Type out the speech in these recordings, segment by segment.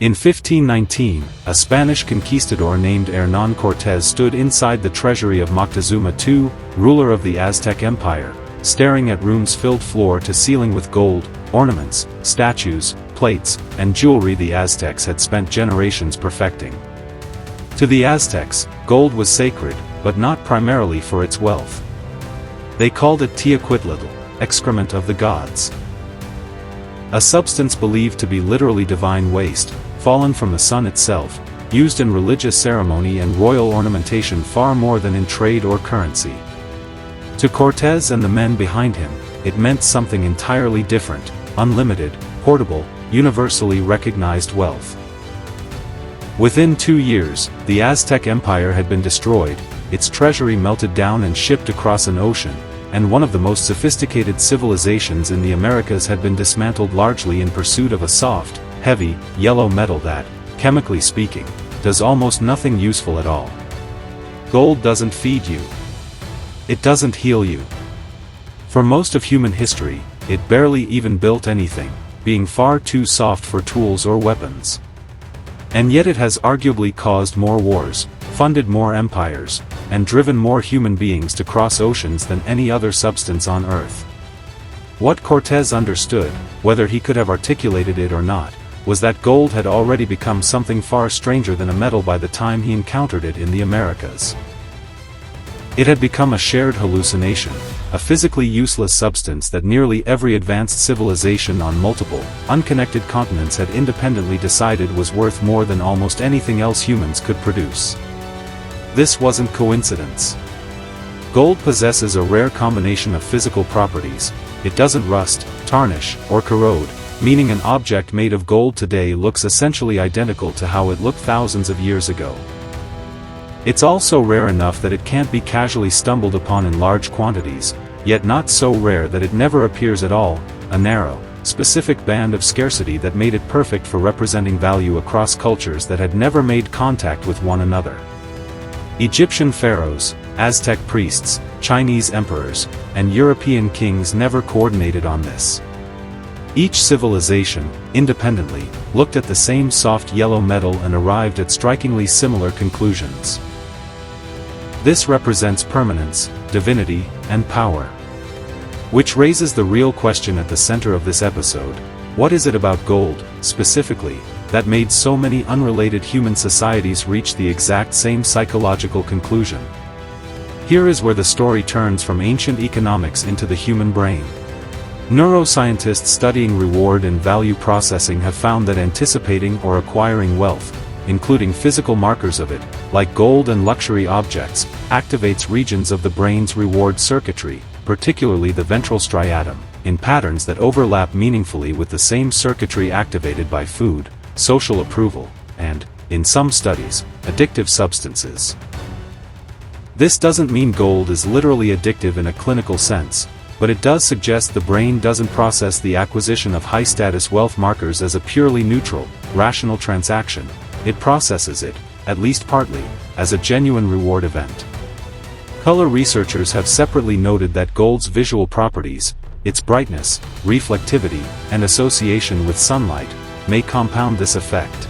In 1519, a Spanish conquistador named Hernán Cortés stood inside the treasury of Moctezuma II, ruler of the Aztec Empire, staring at rooms filled floor to ceiling with gold, ornaments, statues, plates, and jewelry the Aztecs had spent generations perfecting. To the Aztecs, gold was sacred, but not primarily for its wealth. They called it Teocuitlitl, excrement of the gods. A substance believed to be literally divine waste, fallen from the sun itself, used in religious ceremony and royal ornamentation far more than in trade or currency. To Cortés and the men behind him, it meant something entirely different: unlimited, portable, universally recognized wealth. Within 2 years, the Aztec Empire had been destroyed, its treasury melted down and shipped across an ocean, and one of the most sophisticated civilizations in the Americas had been dismantled largely in pursuit of a soft, heavy, yellow metal that, chemically speaking, does almost nothing useful at all. Gold doesn't feed you. It doesn't heal you. For most of human history, it barely even built anything, being far too soft for tools or weapons. And yet it has arguably caused more wars, funded more empires, and driven more human beings to cross oceans than any other substance on Earth. What Cortés understood, whether he could have articulated it or not, was that gold had already become something far stranger than a metal by the time he encountered it in the Americas. It had become a shared hallucination, a physically useless substance that nearly every advanced civilization on multiple, unconnected continents had independently decided was worth more than almost anything else humans could produce. This wasn't coincidence. Gold possesses a rare combination of physical properties. It doesn't rust, tarnish, or corrode, meaning an object made of gold today looks essentially identical to how it looked thousands of years ago. It's also rare enough that it can't be casually stumbled upon in large quantities, yet not so rare that it never appears at all, a narrow, specific band of scarcity that made it perfect for representing value across cultures that had never made contact with one another. Egyptian pharaohs, Aztec priests, Chinese emperors, and European kings never coordinated on this. Each civilization, independently, looked at the same soft yellow metal and arrived at strikingly similar conclusions. This represents permanence, divinity, and power. Which raises the real question at the center of this episode: what is it about gold, specifically, that made so many unrelated human societies reach the exact same psychological conclusion? Here is where the story turns from ancient economics into the human brain. Neuroscientists studying reward and value processing have found that anticipating or acquiring wealth, including physical markers of it, like gold and luxury objects, activates regions of the brain's reward circuitry, particularly the ventral striatum, in patterns that overlap meaningfully with the same circuitry activated by food, social approval, and, in some studies, addictive substances. This doesn't mean gold is literally addictive in a clinical sense, but it does suggest the brain doesn't process the acquisition of high-status wealth markers as a purely neutral, rational transaction. It processes it, at least partly, as a genuine reward event. Color researchers have separately noted that gold's visual properties, its brightness, reflectivity, and association with sunlight, may compound this effect.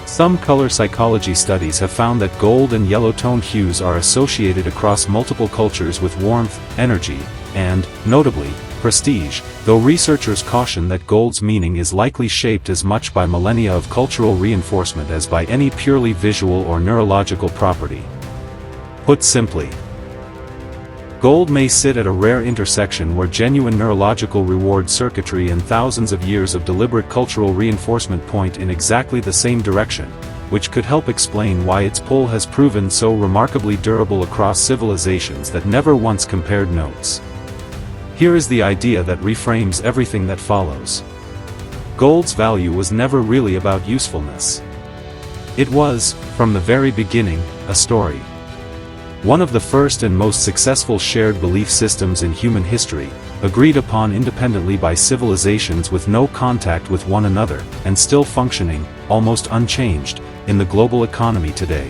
Some color psychology studies have found that gold and yellow-toned hues are associated across multiple cultures with warmth, energy, and, notably, prestige, though researchers caution that gold's meaning is likely shaped as much by millennia of cultural reinforcement as by any purely visual or neurological property. Put simply, gold may sit at a rare intersection where genuine neurological reward circuitry and thousands of years of deliberate cultural reinforcement point in exactly the same direction, which could help explain why its pull has proven so remarkably durable across civilizations that never once compared notes. Here is the idea that reframes everything that follows. Gold's value was never really about usefulness. It was, from the very beginning, a story. One of the first and most successful shared belief systems in human history, agreed upon independently by civilizations with no contact with one another, and still functioning, almost unchanged, in the global economy today.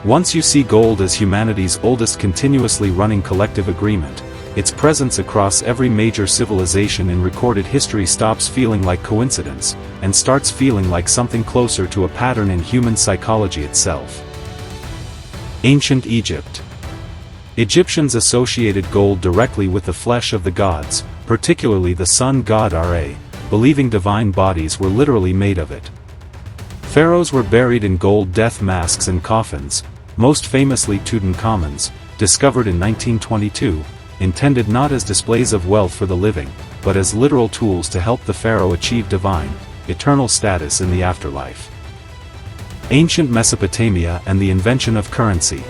Once you see gold as humanity's oldest continuously running collective agreement, its presence across every major civilization in recorded history stops feeling like coincidence, and starts feeling like something closer to a pattern in human psychology itself. Ancient Egypt. Egyptians associated gold directly with the flesh of the gods, particularly the sun god Ra, believing divine bodies were literally made of it. Pharaohs were buried in gold death masks and coffins, most famously Tutankhamun's, discovered in 1922, intended not as displays of wealth for the living, but as literal tools to help the pharaoh achieve divine, eternal status in the afterlife. Ancient Mesopotamia and the invention of currency.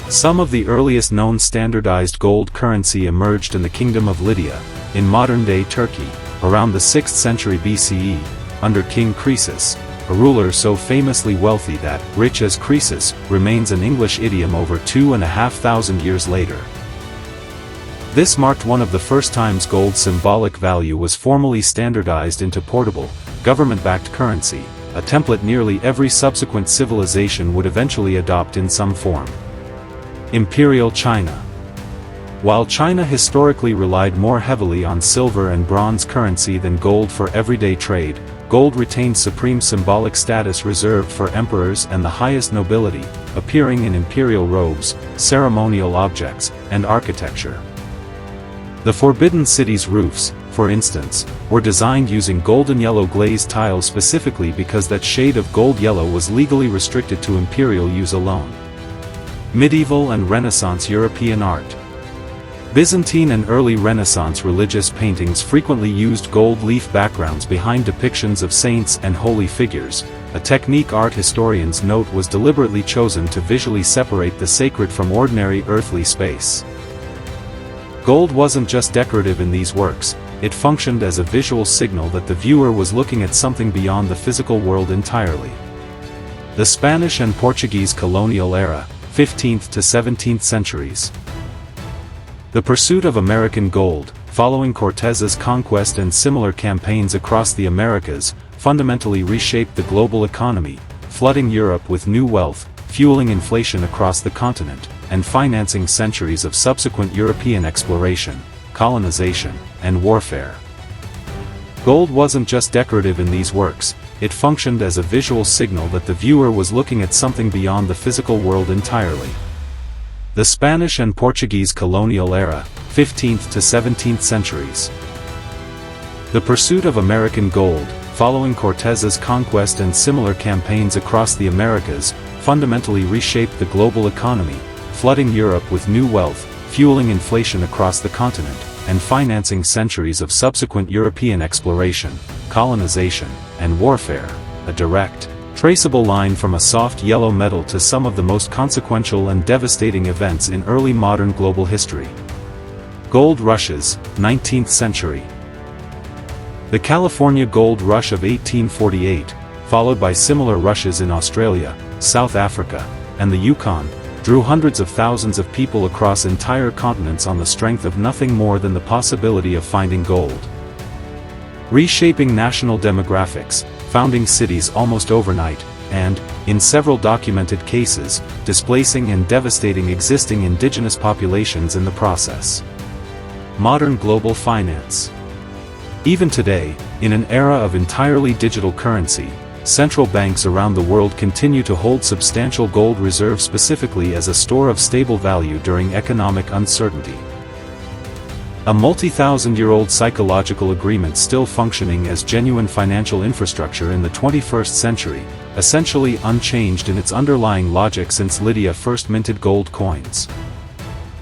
Some of the earliest known standardized gold currency emerged in the kingdom of Lydia, in modern-day Turkey, around the 6th century BCE, under King Croesus, a ruler so famously wealthy that "rich as Croesus" remains an English idiom over 2,500 years later. This marked one of the first times gold's symbolic value was formally standardized into portable, government-backed currency, a template nearly every subsequent civilization would eventually adopt in some form. Imperial China. While China historically relied more heavily on silver and bronze currency than gold for everyday trade, gold retained supreme symbolic status reserved for emperors and the highest nobility, appearing in imperial robes, ceremonial objects, and architecture. The Forbidden City's roofs, for instance, were designed using golden yellow glazed tiles specifically because that shade of gold yellow was legally restricted to imperial use alone. Medieval and Renaissance European art. Byzantine and early Renaissance religious paintings frequently used gold leaf backgrounds behind depictions of saints and holy figures, a technique art historians note was deliberately chosen to visually separate the sacred from ordinary earthly space. Gold wasn't just decorative in these works, it functioned as a visual signal that the viewer was looking at something beyond the physical world entirely. The Spanish and Portuguese colonial era, 15th to 17th centuries. The pursuit of American gold, following Cortez's conquest and similar campaigns across the Americas, fundamentally reshaped the global economy, flooding Europe with new wealth, fueling inflation across the continent, and financing centuries of subsequent European exploration, colonization, and warfare. Gold wasn't just decorative in these works, it functioned as a visual signal that the viewer was looking at something beyond the physical world entirely. The Spanish and Portuguese colonial era, 15th to 17th centuries. The pursuit of American gold, following Cortez's conquest and similar campaigns across the Americas, fundamentally reshaped the global economy, flooding Europe with new wealth, fueling inflation across the continent, and financing centuries of subsequent European exploration, colonization, and warfare, a direct, traceable line from a soft yellow metal to some of the most consequential and devastating events in early modern global history. Gold rushes, 19th century. The California gold rush of 1848, followed by similar rushes in Australia, South Africa, and the Yukon, drew hundreds of thousands of people across entire continents on the strength of nothing more than the possibility of finding gold. Reshaping national demographics, founding cities almost overnight, and, in several documented cases, displacing and devastating existing indigenous populations in the process. Modern global finance. Even today, in an era of entirely digital currency, central banks around the world continue to hold substantial gold reserves specifically as a store of stable value during economic uncertainty. A multi-thousand-year-old psychological agreement still functioning as genuine financial infrastructure in the 21st century, essentially unchanged in its underlying logic since Lydia first minted gold coins.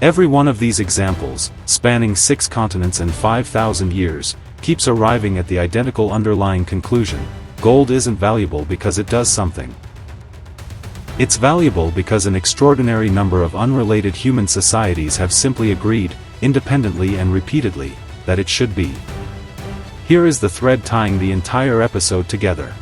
Every one of these examples, spanning 6 continents and 5,000 years, keeps arriving at the identical underlying conclusion: gold isn't valuable because it does something. It's valuable because an extraordinary number of unrelated human societies have simply agreed, independently and repeatedly, that it should be. Here is the thread tying the entire episode together.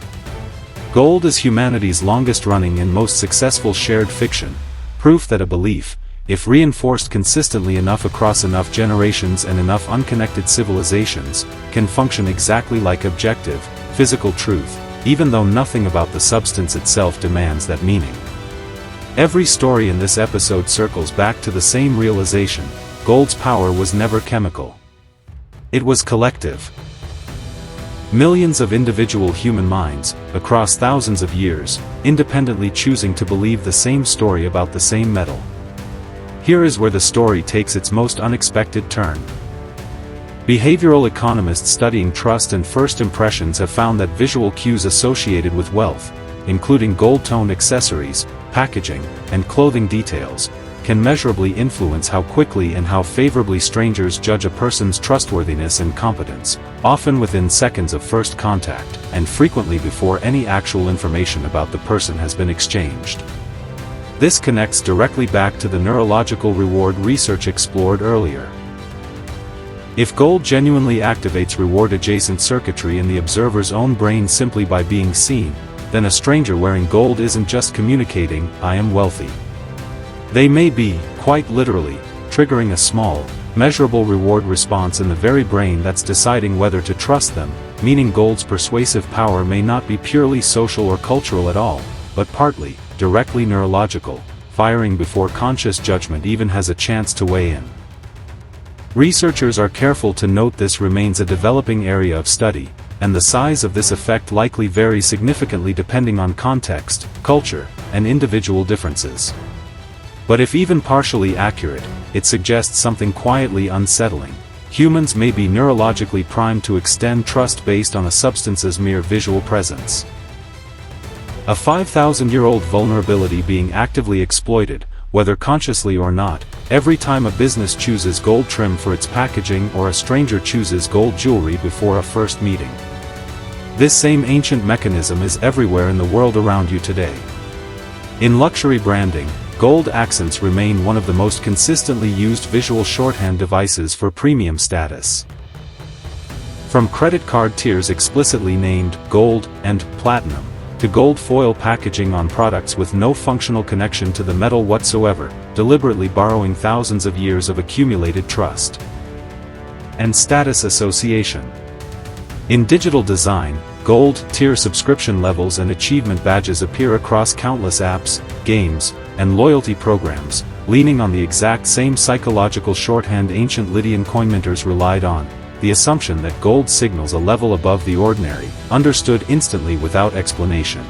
Gold is humanity's longest-running and most successful shared fiction, proof that a belief, if reinforced consistently enough across enough generations and enough unconnected civilizations, can function exactly like objective, physical truth, even though nothing about the substance itself demands that meaning. Every story in this episode circles back to the same realization: gold's power was never chemical. It was collective. Millions of individual human minds, across thousands of years, independently choosing to believe the same story about the same metal. Here is where the story takes its most unexpected turn. Behavioral economists studying trust and first impressions have found that visual cues associated with wealth, including gold-toned accessories, packaging, and clothing details, can measurably influence how quickly and how favorably strangers judge a person's trustworthiness and competence, often within seconds of first contact, and frequently before any actual information about the person has been exchanged. This connects directly back to the neurological reward research explored earlier. If gold genuinely activates reward-adjacent circuitry in the observer's own brain simply by being seen, then a stranger wearing gold isn't just communicating, "I am wealthy." They may be, quite literally, triggering a small, measurable reward response in the very brain that's deciding whether to trust them, meaning gold's persuasive power may not be purely social or cultural at all, but partly, directly neurological, firing before conscious judgment even has a chance to weigh in. Researchers are careful to note this remains a developing area of study, and the size of this effect likely varies significantly depending on context, culture, and individual differences. But if even partially accurate, it suggests something quietly unsettling. Humans may be neurologically primed to extend trust based on a substance's mere visual presence. A 5,000-year-old vulnerability being actively exploited, whether consciously or not, every time a business chooses gold trim for its packaging or a stranger chooses gold jewelry before a first meeting. This same ancient mechanism is everywhere in the world around you today. In luxury branding, gold accents remain one of the most consistently used visual shorthand devices for premium status. From credit card tiers explicitly named gold and platinum, to gold foil packaging on products with no functional connection to the metal whatsoever, deliberately borrowing thousands of years of accumulated trust and status association. In digital design, gold tier subscription levels and achievement badges appear across countless apps, games, and loyalty programs, leaning on the exact same psychological shorthand ancient Lydian coin minters relied on, the assumption that gold signals a level above the ordinary, understood instantly without explanation.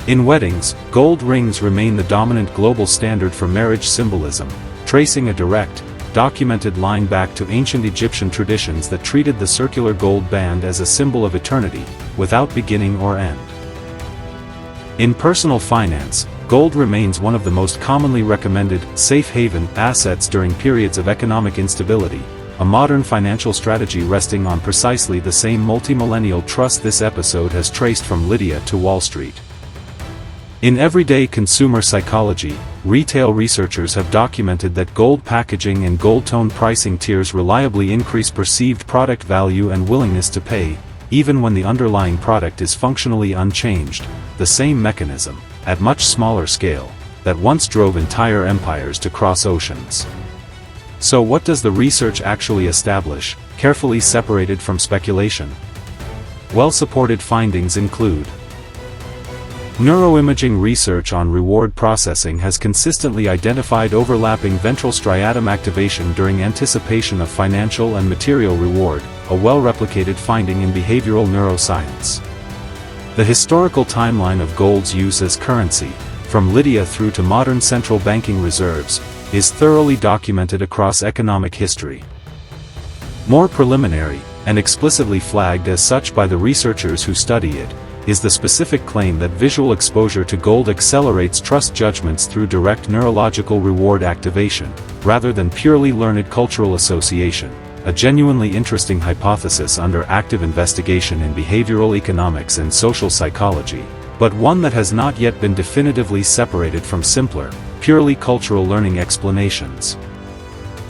In weddings, gold rings remain the dominant global standard for marriage symbolism, tracing a direct, documented line back to ancient Egyptian traditions that treated the circular gold band as a symbol of eternity, without beginning or end. In personal finance, gold remains one of the most commonly recommended safe haven assets during periods of economic instability, a modern financial strategy resting on precisely the same multi-millennial trust this episode has traced from Lydia to Wall Street. In everyday consumer psychology, retail researchers have documented that gold packaging and gold-tone pricing tiers reliably increase perceived product value and willingness to pay, even when the underlying product is functionally unchanged, the same mechanism, at much smaller scale, that once drove entire empires to cross oceans. So what does the research actually establish, carefully separated from speculation? Well-supported findings include: neuroimaging research on reward processing has consistently identified overlapping ventral striatum activation during anticipation of financial and material reward, a well-replicated finding in behavioral neuroscience. The historical timeline of gold's use as currency, from Lydia through to modern central banking reserves, is thoroughly documented across economic history. More preliminary, and explicitly flagged as such by the researchers who study it, is the specific claim that visual exposure to gold accelerates trust judgments through direct neurological reward activation, rather than purely learned cultural association, a genuinely interesting hypothesis under active investigation in behavioral economics and social psychology, but one that has not yet been definitively separated from simpler, purely cultural learning explanations.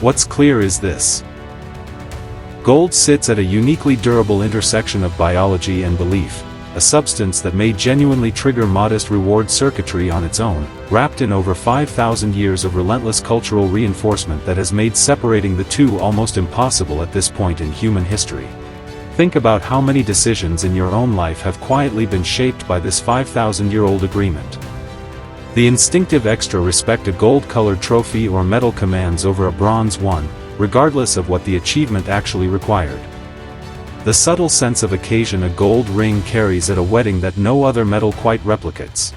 What's clear is this: gold sits at a uniquely durable intersection of biology and belief, a substance that may genuinely trigger modest reward circuitry on its own, wrapped in over 5,000 years of relentless cultural reinforcement that has made separating the two almost impossible at this point in human history. Think about how many decisions in your own life have quietly been shaped by this 5,000-year-old agreement. The instinctive extra respect a gold-colored trophy or medal commands over a bronze one, regardless of what the achievement actually required. The subtle sense of occasion a gold ring carries at a wedding that no other medal quite replicates.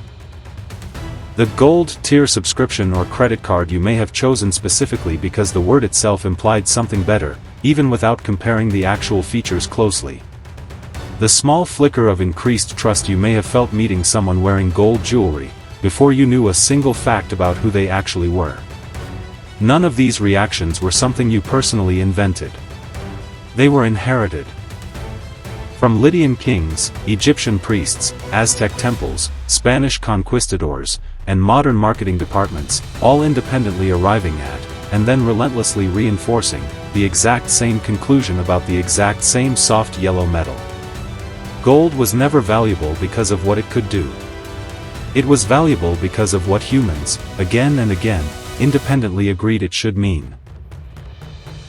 The gold tier subscription or credit card you may have chosen specifically because the word itself implied something better, even without comparing the actual features closely. The small flicker of increased trust you may have felt meeting someone wearing gold jewelry, before you knew a single fact about who they actually were. None of these reactions were something you personally invented. They were inherited. From Lydian kings, Egyptian priests, Aztec temples, Spanish conquistadors, and modern marketing departments, all independently arriving at, and then relentlessly reinforcing, the exact same conclusion about the exact same soft yellow metal. Gold was never valuable because of what it could do. It was valuable because of what humans, again and again, independently agreed it should mean.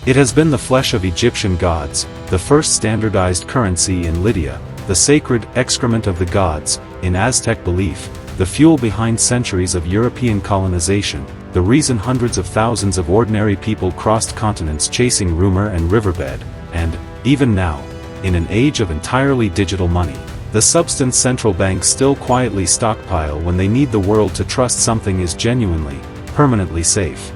It has been the flesh of Egyptian gods, the first standardized currency in Lydia, the sacred excrement of the gods, in Aztec belief, the fuel behind centuries of European colonization, the reason hundreds of thousands of ordinary people crossed continents chasing rumor and riverbed, and, even now, in an age of entirely digital money, the substance central banks still quietly stockpile when they need the world to trust something is genuinely, permanently safe.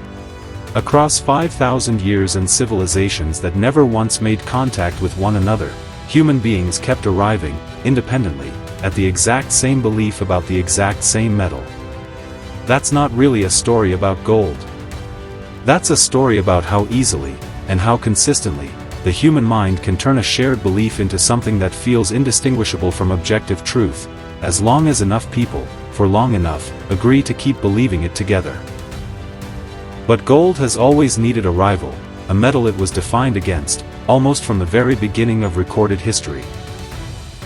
Across 5,000 years and civilizations that never once made contact with one another, human beings kept arriving, independently, at the exact same belief about the exact same metal. That's not really a story about gold. That's a story about how easily, and how consistently, the human mind can turn a shared belief into something that feels indistinguishable from objective truth, as long as enough people, for long enough, agree to keep believing it together. But gold has always needed a rival, a metal it was defined against, almost from the very beginning of recorded history.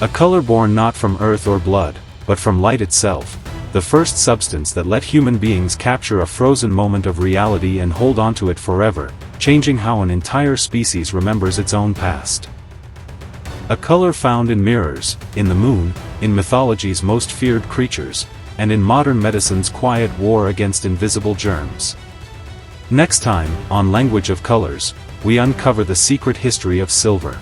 A color born not from earth or blood, but from light itself, the first substance that let human beings capture a frozen moment of reality and hold onto it forever, changing how an entire species remembers its own past. A color found in mirrors, in the moon, in mythology's most feared creatures, and in modern medicine's quiet war against invisible germs. Next time, on Language of Colors, we uncover the secret history of silver.